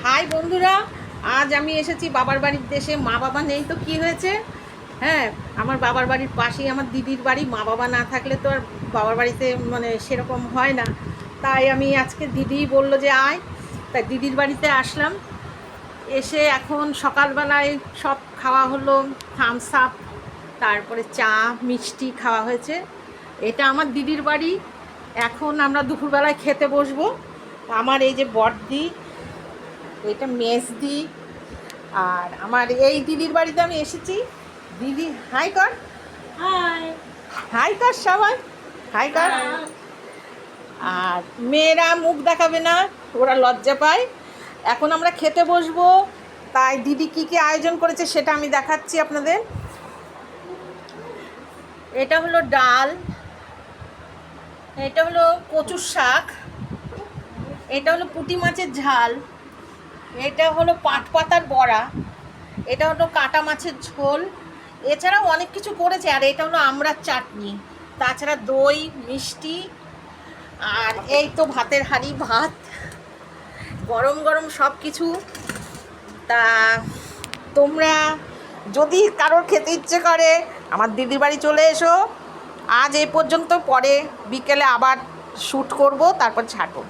High বন্ধুরা, আজ আমি এসেছি বাবার বাড়ির দেশে। মা বাবা নেই তো কি হয়েছে। হ্যাঁ, আমার বাবার বাড়ির পাশেই আমার দিদির বাড়ি। মা বাবা না থাকলে তো আর বাবার বাড়িতে মানে সেরকম হয় না। তাই আমি আজকে দিদি বলল যে আয়, তাই দিদির বাড়িতে আসলাম। এসে এখন সকালবেলায় সব খাওয়া হলো, থামস আপ, তারপরে চা মিষ্টি খাওয়া হয়েছে। এটা আমার দিদির বাড়ি। এখন আমরা দুপুরবেলায় খেতে বসবো। আমার এই যে বড়দি, এটা মেজদি, আর আমার এই দিদির বাড়িতে আমি এসেছি। দিদি হাই কর, হাই হাই কর সবাই, হাই কর। আর মেয়েরা মুখ দেখাবে না, ওরা লজ্জা পায়। এখন আমরা খেতে বসবো, তাই দিদি কী কী আয়োজন করেছে সেটা আমি দেখাচ্ছি আপনাদের। এটা হলো ডাল, এটা হলো কচুর শাক, এটা হলো পুঁটি মাছের ঝাল, এটা হলো পাট পাতার বড়া, এটা হলো কাটা মাছের ঝোল। এছাড়াও অনেক কিছু করেছে। আর এটা হলো আমড়ার চাটনি, তাছাড়া দই মিষ্টি। আর এই তো ভাতের হাঁড়ি, ভাত গরম গরম সব কিছু। তা তোমরা যদি কারোর খেতে ইচ্ছে করে আমার দিদির বাড়ি চলে এসো। আজ এই পর্যন্ত, পরে বিকেলে আবার শ্যুট করব, তারপর ছাড়বো।